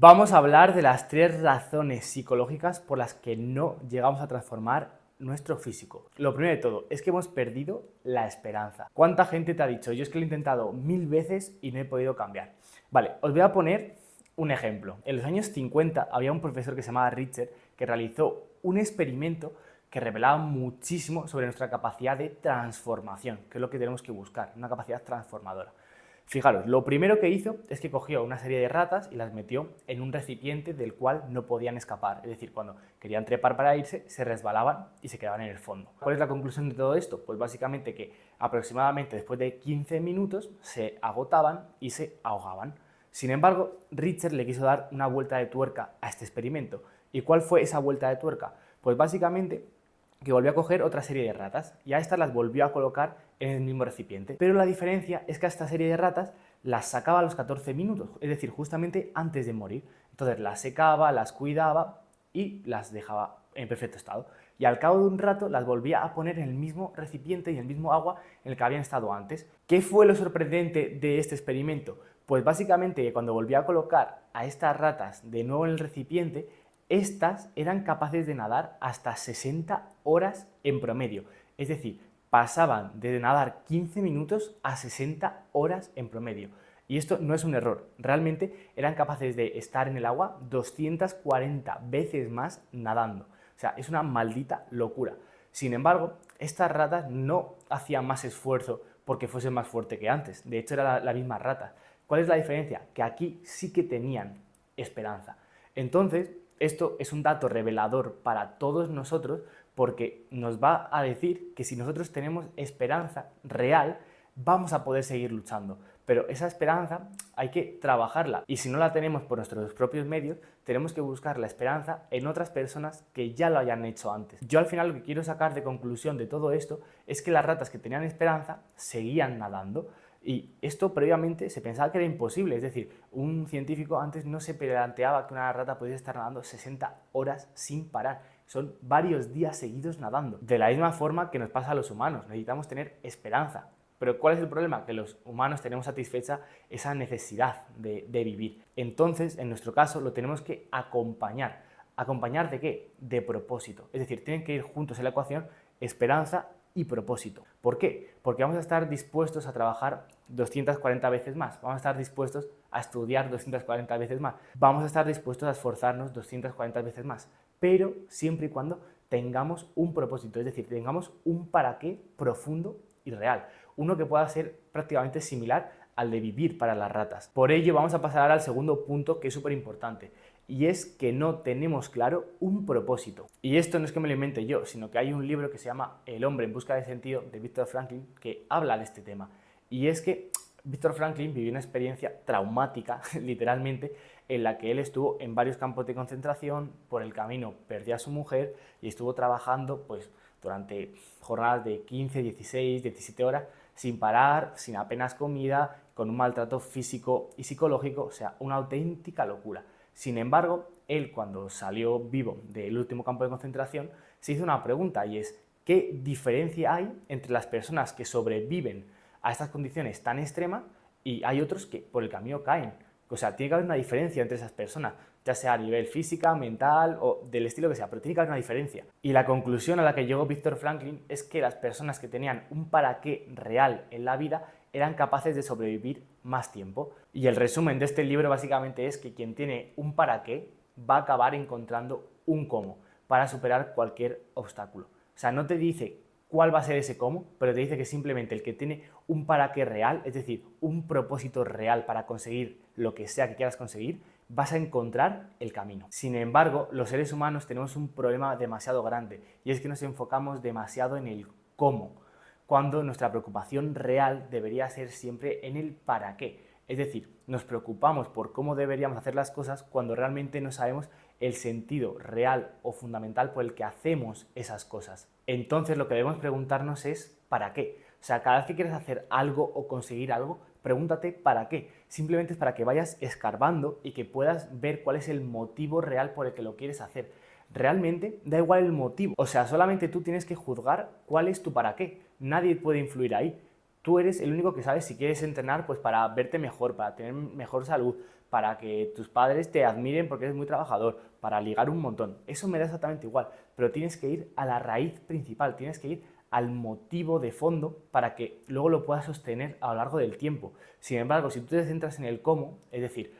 Vamos a hablar de las 3 razones psicológicas por las que no llegamos a transformar nuestro físico. Lo primero de todo es que hemos perdido la esperanza. ¿Cuánta gente te ha dicho? Yo es que lo he intentado 1000 veces y no he podido cambiar. Vale, os voy a poner un ejemplo. En los años 50 había un profesor que se llamaba Richter que realizó un experimento que revelaba muchísimo sobre nuestra capacidad de transformación, que es lo que tenemos que buscar, una capacidad transformadora. Fijaros, lo primero que hizo es que cogió una serie de ratas y las metió en un recipiente del cual no podían escapar. Es decir, cuando querían trepar para irse, se resbalaban y se quedaban en el fondo. ¿Cuál es la conclusión de todo esto? Pues básicamente que aproximadamente después de 15 minutos se agotaban y se ahogaban. Sin embargo, Richter le quiso dar una vuelta de tuerca a este experimento. ¿Y cuál fue esa vuelta de tuerca? Pues básicamente que volvió a coger otra serie de ratas y a estas las volvió a colocar en el mismo recipiente. Pero la diferencia es que a esta serie de ratas las sacaba a los 14 minutos, es decir, justamente antes de morir. Entonces las secaba, las cuidaba y las dejaba en perfecto estado. Y al cabo de un rato las volvía a poner en el mismo recipiente y en el mismo agua en el que habían estado antes. ¿Qué fue lo sorprendente de este experimento? Pues básicamente que cuando volvía a colocar a estas ratas de nuevo en el recipiente, estas eran capaces de nadar hasta 60 horas en promedio. Es decir, pasaban de nadar 15 minutos a 60 horas en promedio. Y esto no es un error, realmente eran capaces de estar en el agua 240 veces más nadando. O sea, es una maldita locura. Sin embargo, estas ratas no hacían más esfuerzo porque fuesen más fuertes que antes. De hecho, era la misma rata. ¿Cuál es la diferencia? Que aquí sí que tenían esperanza. Entonces, esto es un dato revelador para todos nosotros porque nos va a decir que si nosotros tenemos esperanza real, vamos a poder seguir luchando. Pero esa esperanza hay que trabajarla y si no la tenemos por nuestros propios medios, tenemos que buscar la esperanza en otras personas que ya lo hayan hecho antes. Yo al final lo que quiero sacar de conclusión de todo esto es que las ratas que tenían esperanza seguían nadando. Y esto previamente se pensaba que era imposible, es decir, un científico antes no se planteaba que una rata pudiese estar nadando 60 horas sin parar. Son varios días seguidos nadando. De la misma forma que nos pasa a los humanos, necesitamos tener esperanza. Pero ¿cuál es el problema? Que los humanos tenemos satisfecha esa necesidad de vivir. Entonces, en nuestro caso, lo tenemos que acompañar. ¿Acompañar de qué? De propósito. Es decir, tienen que ir juntos en la ecuación esperanza y propósito. ¿Por qué? Porque vamos a estar dispuestos a trabajar 240 veces más, vamos a estar dispuestos a estudiar 240 veces más, vamos a estar dispuestos a esforzarnos 240 veces más, pero siempre y cuando tengamos un propósito, es decir, tengamos un para qué profundo y real, uno que pueda ser prácticamente similar al de vivir para las ratas. Por ello vamos a pasar ahora al segundo punto que es súper importante, y es que no tenemos claro un propósito. Y esto no es que me lo invente yo, sino que hay un libro que se llama El hombre en busca de sentido, de Viktor Frankl, que habla de este tema. Y es que Viktor Frankl vivió una experiencia traumática, literalmente, en la que él estuvo en varios campos de concentración, por el camino perdió a su mujer y estuvo trabajando pues, durante jornadas de 15, 16, 17 horas, sin parar, sin apenas comida, con un maltrato físico y psicológico, o sea, una auténtica locura. Sin embargo, él cuando salió vivo del último campo de concentración se hizo una pregunta y es ¿qué diferencia hay entre las personas que sobreviven a estas condiciones tan extremas y hay otros que por el camino caen? O sea, tiene que haber una diferencia entre esas personas, ya sea a nivel física, mental o del estilo que sea, pero tiene que haber una diferencia. Y la conclusión a la que llegó Viktor Frankl es que las personas que tenían un para qué real en la vida eran capaces de sobrevivir más tiempo. Y el resumen de este libro básicamente es que quien tiene un para qué va a acabar encontrando un cómo para superar cualquier obstáculo. O sea, no te dice cuál va a ser ese cómo, pero te dice que simplemente el que tiene un para qué real, es decir, un propósito real para conseguir lo que sea que quieras conseguir, vas a encontrar el camino. Sin embargo, los seres humanos tenemos un problema demasiado grande y es que nos enfocamos demasiado en el cómo, cuando nuestra preocupación real debería ser siempre en el para qué. Es decir, nos preocupamos por cómo deberíamos hacer las cosas cuando realmente no sabemos el sentido real o fundamental por el que hacemos esas cosas. Entonces lo que debemos preguntarnos es ¿para qué? O sea, cada vez que quieres hacer algo o conseguir algo, pregúntate ¿para qué? Simplemente es para que vayas escarbando y que puedas ver cuál es el motivo real por el que lo quieres hacer. Realmente da igual el motivo, o sea, solamente tú tienes que juzgar cuál es tu para qué. Nadie puede influir ahí. Tú eres el único que sabes si quieres entrenar pues para verte mejor, para tener mejor salud, para que tus padres te admiren porque eres muy trabajador, para ligar un montón. Eso me da exactamente igual, pero tienes que ir a la raíz principal, tienes que ir al motivo de fondo para que luego lo puedas sostener a lo largo del tiempo. Sin embargo, si tú te centras en el cómo, es decir,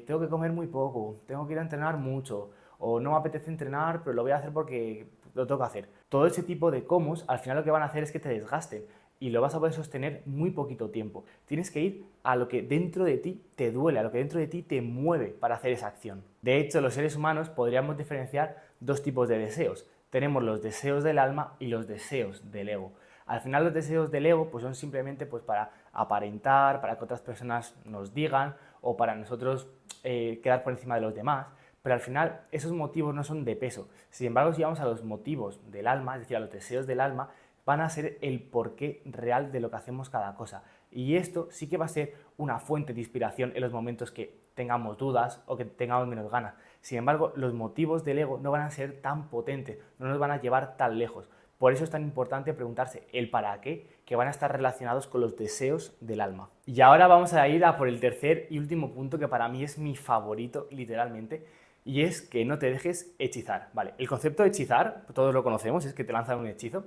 tengo que comer muy poco, tengo que ir a entrenar mucho, o no me apetece entrenar, pero lo voy a hacer porque lo tengo que hacer. Todo ese tipo de cómo, al final lo que van a hacer es que te desgasten y lo vas a poder sostener muy poquito tiempo. Tienes que ir a lo que dentro de ti te duele, a lo que dentro de ti te mueve para hacer esa acción. De hecho, los seres humanos podríamos diferenciar dos tipos de deseos. Tenemos los deseos del alma y los deseos del ego. Al final los deseos del ego pues son simplemente pues, para aparentar, para que otras personas nos digan o para nosotros quedar por encima de los demás, pero al final esos motivos no son de peso. Sin embargo, si vamos a los motivos del alma, es decir, a los deseos del alma, van a ser el porqué real de lo que hacemos cada cosa. Y esto sí que va a ser una fuente de inspiración en los momentos que tengamos dudas o que tengamos menos ganas. Sin embargo, los motivos del ego no van a ser tan potentes, no nos van a llevar tan lejos. Por eso es tan importante preguntarse el para qué, que van a estar relacionados con los deseos del alma. Y ahora vamos a ir a por el tercer y último punto, que para mí es mi favorito, literalmente, y es que no te dejes hechizar. Vale, el concepto de hechizar, todos lo conocemos, es que te lanzan un hechizo.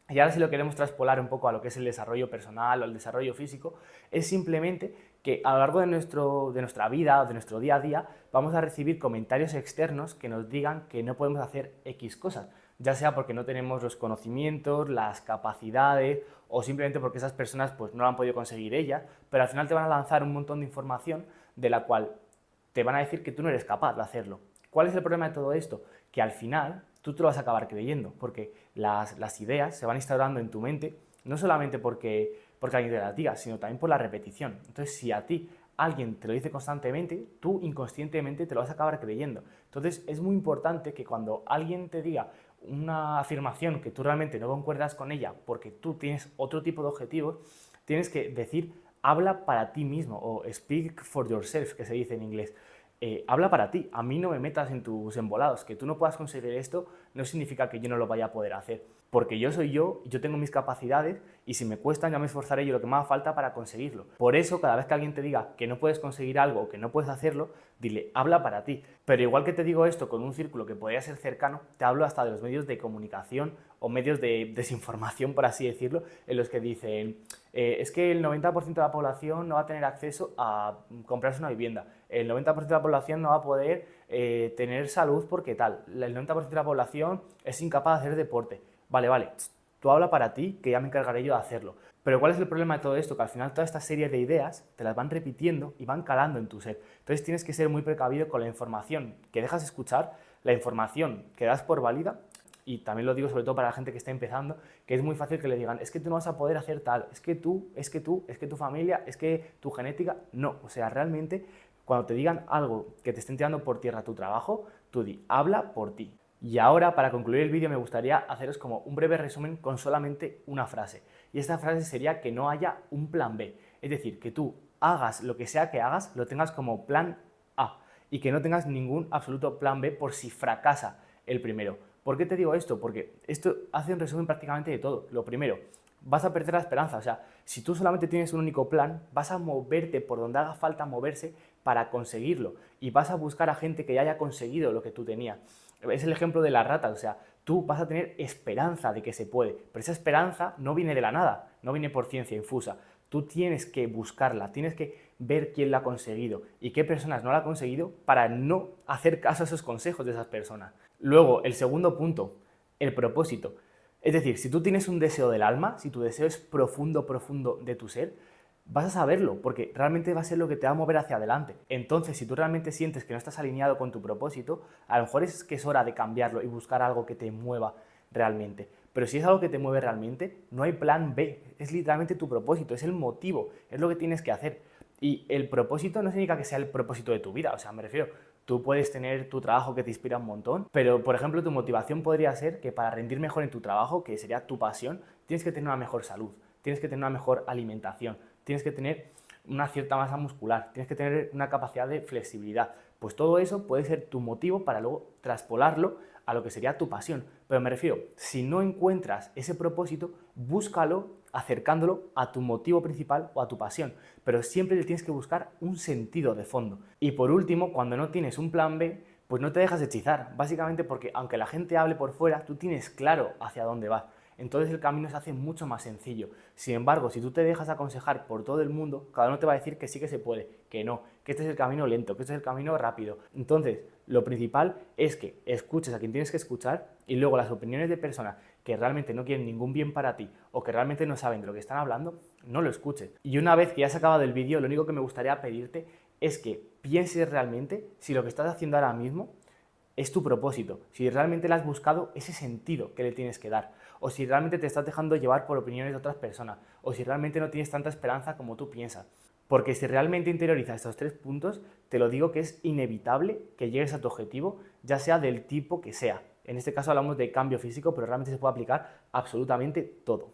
Y ahora si lo queremos traspolar un poco a lo que es el desarrollo personal o el desarrollo físico, es simplemente que a lo largo de nuestra vida o de nuestro día a día vamos a recibir comentarios externos que nos digan que no podemos hacer X cosas, ya sea porque no tenemos los conocimientos, las capacidades o simplemente porque esas personas pues, no lo han podido conseguir ellas, pero al final te van a lanzar un montón de información de la cual te van a decir que tú no eres capaz de hacerlo. ¿Cuál es el problema de todo esto? Que al final tú te lo vas a acabar creyendo, porque las ideas se van instaurando en tu mente, no solamente porque alguien te las diga, sino también por la repetición. Entonces, si a ti alguien te lo dice constantemente, tú inconscientemente te lo vas a acabar creyendo. Entonces, es muy importante que cuando alguien te diga una afirmación que tú realmente no concuerdas con ella, porque tú tienes otro tipo de objetivos, tienes que decir, habla para ti mismo, o speak for yourself, que se dice en inglés. Habla para ti, a mí no me metas en tus embolados, que tú no puedas conseguir esto no significa que yo no lo vaya a poder hacer, porque yo soy yo tengo mis capacidades y si me cuestan ya me esforzaré yo lo que me haga falta para conseguirlo. Por eso cada vez que alguien te diga que no puedes conseguir algo o que no puedes hacerlo, dile, habla para ti. Pero igual que te digo esto con un círculo que podría ser cercano, te hablo hasta de los medios de comunicación o medios de desinformación, por así decirlo, en los que dicen, es que el 90% de la población no va a tener acceso a comprarse una vivienda, el 90% de la población no va a poder tener salud porque tal, el 90% de la población es incapaz de hacer deporte. Vale, tú habla para ti, que ya me encargaré yo de hacerlo. Pero ¿cuál es el problema de todo esto? Que al final toda esta serie de ideas te las van repitiendo y van calando en tu ser. Entonces tienes que ser muy precavido con la información que dejas escuchar, la información que das por válida, y también lo digo sobre todo para la gente que está empezando, que es muy fácil que le digan, es que tú no vas a poder hacer tal, es que tu familia, es que tu genética, no. O sea, realmente cuando te digan algo que te estén tirando por tierra tu trabajo, tú di, habla por ti. Y ahora, para concluir el vídeo, me gustaría haceros como un breve resumen con solamente una frase. Y esta frase sería que no haya un plan B. Es decir, que tú hagas lo que sea que hagas, lo tengas como plan A. Y que no tengas ningún absoluto plan B por si fracasa el primero. ¿Por qué te digo esto? Porque esto hace un resumen prácticamente de todo. Lo primero, vas a perder la esperanza. O sea, si tú solamente tienes un único plan, vas a moverte por donde haga falta moverse para conseguirlo. Y vas a buscar a gente que ya haya conseguido lo que tú tenías. Es el ejemplo de la rata, o sea, tú vas a tener esperanza de que se puede, pero esa esperanza no viene de la nada, no viene por ciencia infusa. Tú tienes que buscarla, tienes que ver quién la ha conseguido y qué personas no la han conseguido para no hacer caso a esos consejos de esas personas. Luego, el segundo punto, el propósito. Es decir, si tú tienes un deseo del alma, si tu deseo es profundo, profundo de tu ser, vas a saberlo, porque realmente va a ser lo que te va a mover hacia adelante. Entonces, si tú realmente sientes que no estás alineado con tu propósito, a lo mejor es que es hora de cambiarlo y buscar algo que te mueva realmente. Pero si es algo que te mueve realmente, no hay plan B, es literalmente tu propósito, es el motivo, es lo que tienes que hacer. Y el propósito no significa que sea el propósito de tu vida, o sea, me refiero, tú puedes tener tu trabajo que te inspira un montón, pero por ejemplo tu motivación podría ser que para rendir mejor en tu trabajo, que sería tu pasión, tienes que tener una mejor salud, tienes que tener una mejor alimentación, tienes que tener una cierta masa muscular, tienes que tener una capacidad de flexibilidad. Pues todo eso puede ser tu motivo para luego traspolarlo a lo que sería tu pasión. Pero me refiero, si no encuentras ese propósito, búscalo acercándolo a tu motivo principal o a tu pasión, pero siempre le tienes que buscar un sentido de fondo. Y por último, cuando no tienes un plan B, pues no te dejas hechizar, básicamente porque aunque la gente hable por fuera, tú tienes claro hacia dónde vas. Entonces el camino se hace mucho más sencillo. Sin embargo, si tú te dejas aconsejar por todo el mundo, cada uno te va a decir que sí que se puede, que no, que este es el camino lento, que este es el camino rápido. Entonces, lo principal es que escuches a quien tienes que escuchar y luego las opiniones de personas que realmente no quieren ningún bien para ti o que realmente no saben de lo que están hablando, no lo escuches. Y una vez que ya has acabado el vídeo, lo único que me gustaría pedirte es que pienses realmente si lo que estás haciendo ahora mismo es tu propósito, si realmente le has buscado ese sentido que le tienes que dar, o si realmente te estás dejando llevar por opiniones de otras personas, o si realmente no tienes tanta esperanza como tú piensas. Porque si realmente interiorizas estos 3 puntos, te lo digo que es inevitable que llegues a tu objetivo, ya sea del tipo que sea. En este caso hablamos de cambio físico, pero realmente se puede aplicar absolutamente todo.